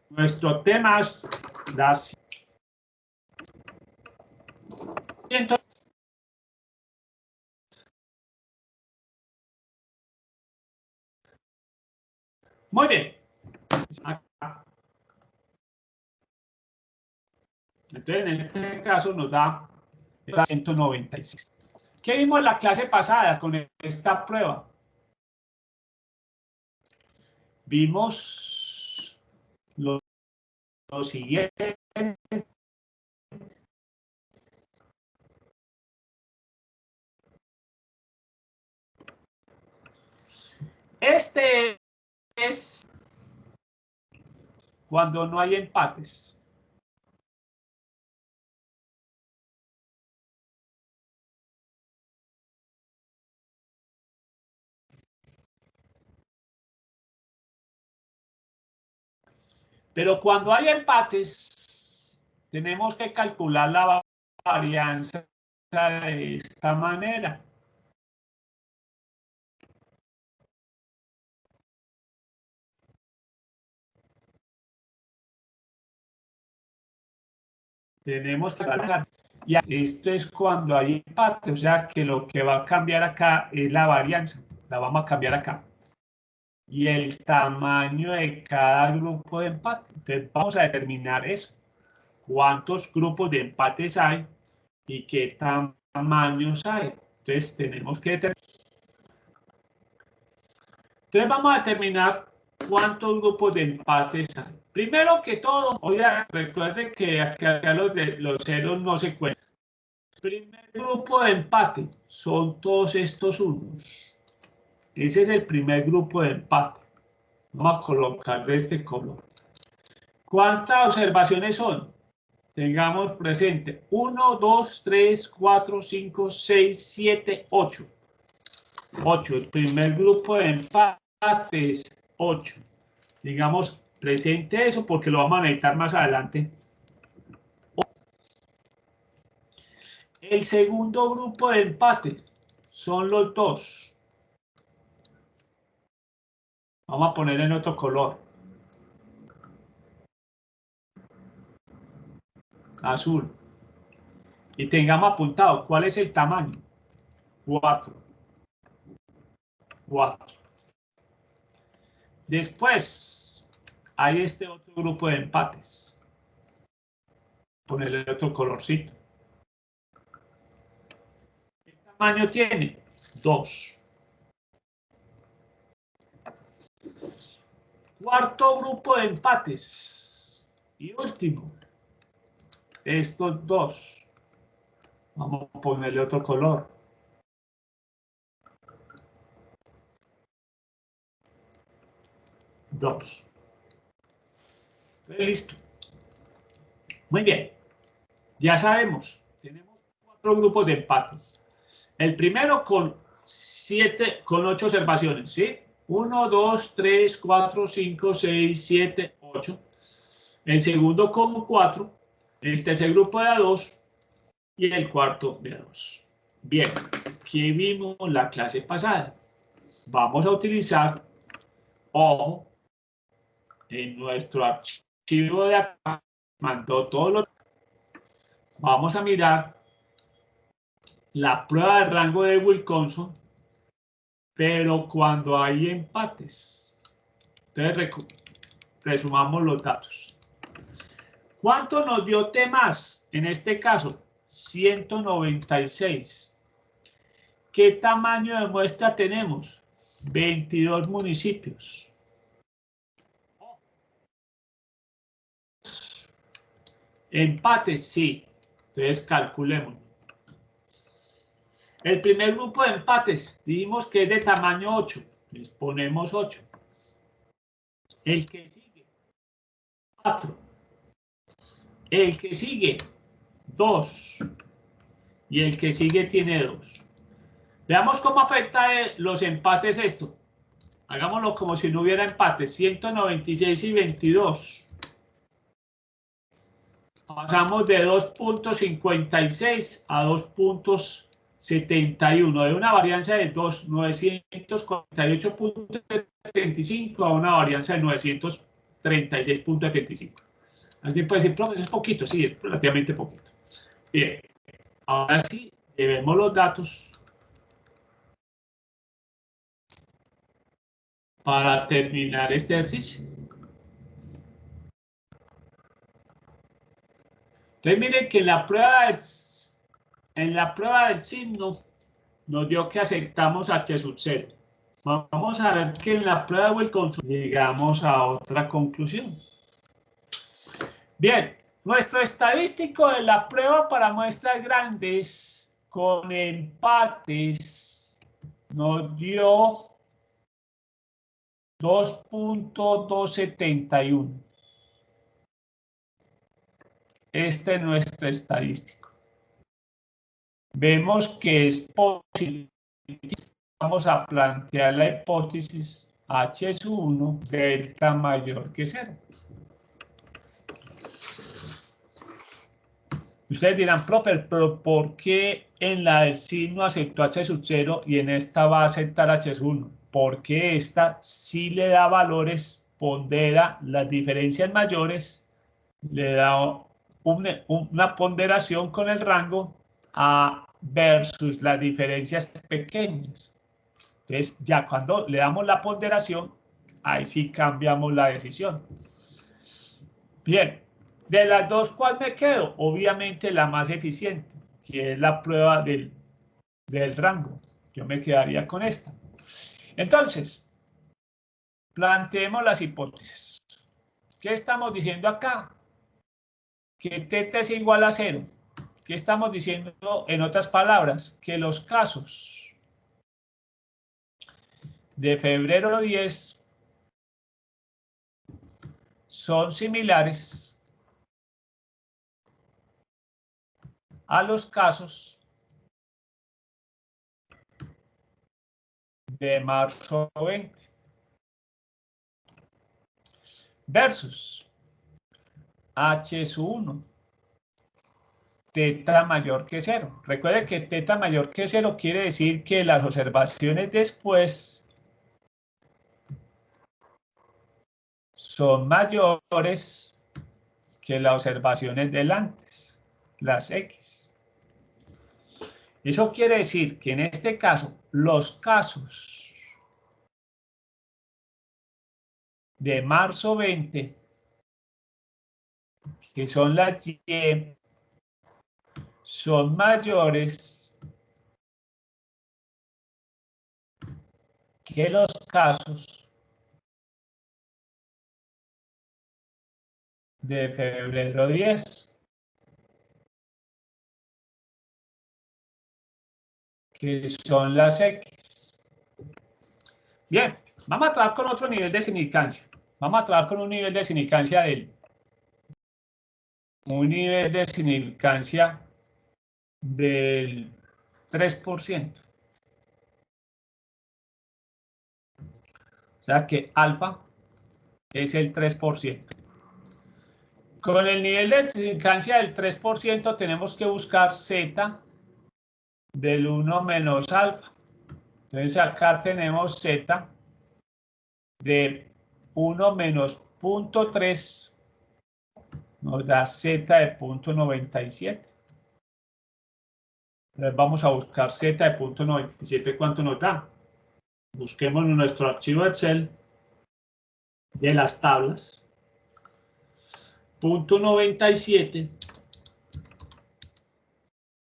Nuestro tema da 100. Muy bien. Entonces, en este caso nos da 196. ¿Qué vimos en la clase pasada con esta prueba? Vimos lo siguiente. Este es cuando no hay empates. Pero cuando hay empates, tenemos que calcular la varianza de esta manera. Tenemos que calcular. Y esto es cuando hay empate, o sea que lo que va a cambiar acá es la varianza. La vamos a cambiar acá. Y el tamaño de cada grupo de empate. Entonces vamos a determinar eso. ¿Cuántos grupos de empates hay y qué tamaños hay? Entonces tenemos que determinar. Entonces vamos a determinar cuántos grupos de empates hay. Primero que todo, oiga, recuerde que acá los ceros no se cuentan. El primer grupo de empate son todos estos unos. Ese es el primer grupo de empate. Vamos a colocar de este color. ¿Cuántas observaciones son? Tengamos presente 1, 2, 3, 4, 5, 6, 7, 8. 8. El primer grupo de empates, 8. Digamos presente eso porque lo vamos a necesitar más adelante. El segundo grupo de empate son los 2. Vamos a poner en otro color. Azul. Y tengamos apuntado cuál es el tamaño. 4. 4. Después hay este otro grupo de empates. Ponerle otro colorcito. ¿Qué tamaño tiene? 2. Cuarto grupo de empates. Y último. Estos 2. Vamos a ponerle otro color. 2. Listo. Muy bien. Ya sabemos, tenemos 4 grupos de empates. El primero con 8 observaciones, ¿sí? 1, 2, 3, 4, 5, 6, 7, 8. El segundo con 4. El tercer grupo de A2 y el cuarto de A2. Bien, ¿qué vimos en la clase pasada? Vamos a utilizar, ojo, en nuestro archivo de acá, mandó todos los... Vamos a mirar la prueba de rango de Wilcoxon, pero cuando hay empates. Entonces, resumamos los datos. ¿Cuánto nos dio T más? En este caso, 196. ¿Qué tamaño de muestra tenemos? 22 municipios. Empates, sí. Entonces, calculemos. El primer grupo de empates, dijimos que es de tamaño 8. Les ponemos 8. El que sigue, 4. El que sigue, 2. Y el que sigue tiene 2. Veamos cómo afecta los empates esto. Hagámoslo como si no hubiera empates. 196 y 22. Pasamos de 2.56 a 2.71. De una varianza de 948.75 a una varianza de 936.75. Alguien puede decir, profe, es poquito. Sí, es relativamente poquito. Bien. Ahora sí, llevemos los datos para terminar este ejercicio. Entonces miren que en la prueba del signo nos dio que aceptamos H sub 0. Vamos a ver que en la prueba de Wilcoxon llegamos a otra conclusión. Bien, nuestro estadístico de la prueba para muestras grandes con empates nos dio 2.271. Este es nuestro estadístico. Vemos que es positivo. Vamos a plantear la hipótesis H sub 1 delta mayor que 0. Ustedes dirán, profe, pero ¿por qué en la del signo aceptó H sub 0 y en esta va a aceptar H sub 1? Porque esta sí le da valores, pondera las diferencias mayores, le da una ponderación con el rango versus las diferencias pequeñas. Entonces, ya cuando le damos la ponderación, ahí sí cambiamos la decisión. Bien, de las dos, ¿cuál me quedo? Obviamente la más eficiente, que es la prueba del rango. Yo me quedaría con esta. Entonces, planteemos las hipótesis. ¿Qué estamos diciendo acá? Que θ es igual a 0. ¿Qué estamos diciendo en otras palabras? Que los casos de febrero 10 son similares a los casos de marzo 20 versus H sub 1, θ mayor que 0. Recuerde que θ mayor que 0 quiere decir que las observaciones después son mayores que las observaciones del antes, las X. Eso quiere decir que en este caso, los casos de marzo 20, que son las Y, son mayores que los casos de febrero 10, que son las X. Bien, vamos a trabajar con otro nivel de significancia. Vamos a trabajar con un nivel de significancia del 3%. O sea que alfa es el 3%. Con el nivel de significancia del 3% tenemos que buscar z del 1 menos alfa. Entonces acá tenemos z de 1 menos 0.3 nos da z de 0.97. Entonces vamos a buscar z de 0.97. ¿Cuánto nos da? Busquemos en nuestro archivo Excel de las tablas. 0.97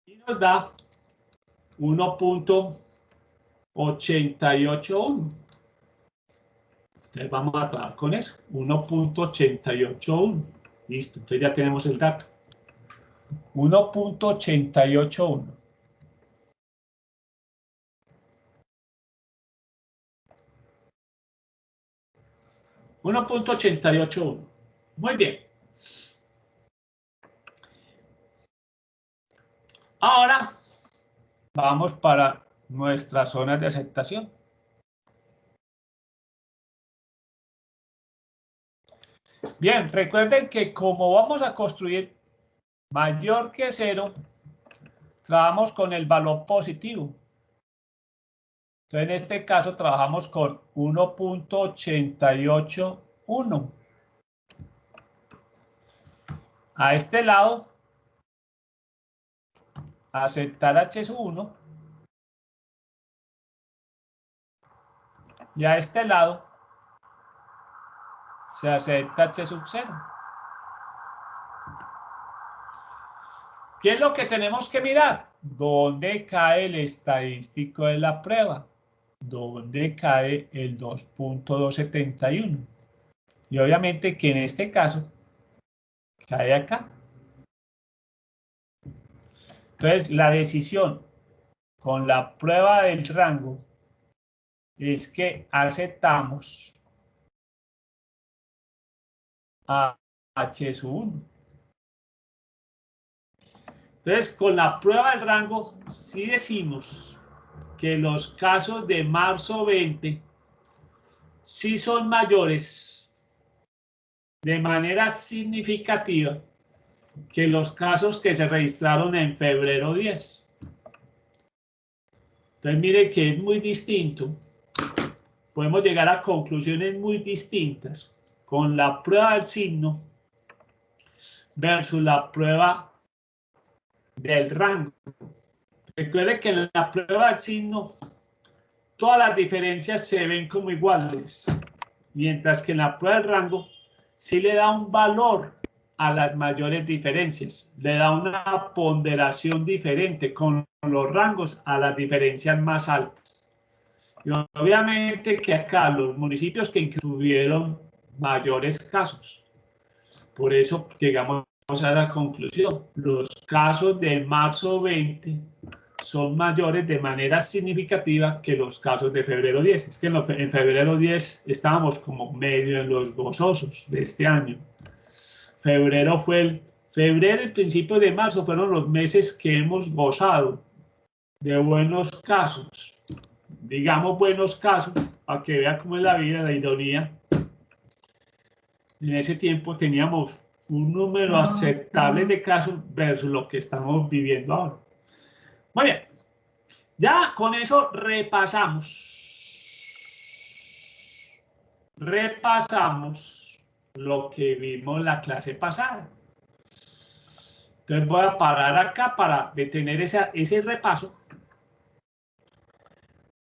y nos da 1.881. Entonces vamos a trabajar con eso. 1.881. Listo, entonces ya tenemos el dato. 1.881. Muy bien. Ahora vamos para nuestras zonas de aceptación. Bien, recuerden que como vamos a construir mayor que 0, trabajamos con el valor positivo. Entonces, en este caso, trabajamos con 1.881. A este lado, aceptar h sub 1. Y a este lado, se acepta h sub 0. ¿Qué es lo que tenemos que mirar? ¿Dónde cae el estadístico de la prueba? ¿Dónde cae el 2.271? Y obviamente que en este caso cae acá. Entonces, la decisión con la prueba del rango es que aceptamos a h sub 1. Entonces, con la prueba del rango, sí decimos que los casos de marzo 20 sí son mayores de manera significativa que los casos que se registraron en febrero 10. Entonces, mire que es muy distinto. Podemos llegar a conclusiones muy distintas con la prueba del signo versus la prueba del rango. Recuerde que en la prueba del signo todas las diferencias se ven como iguales, mientras que en la prueba del rango sí le da un valor a las mayores diferencias, le da una ponderación diferente con los rangos a las diferencias más altas. Y obviamente que acá los municipios que tuvieron mayores casos, por eso llegamos a la conclusión, los casos de marzo 20 son mayores de manera significativa que los casos de febrero 10. Es que en febrero 10 estábamos como medio en los gozosos de este año. Febrero y principio de marzo fueron los meses que hemos gozado de buenos casos. Digamos buenos casos, para que vea cómo es la vida, la ironía. En ese tiempo teníamos un número aceptable de casos versus lo que estamos viviendo ahora. Muy bien, ya con eso repasamos lo que vimos la clase pasada. Entonces voy a parar acá para detener ese repaso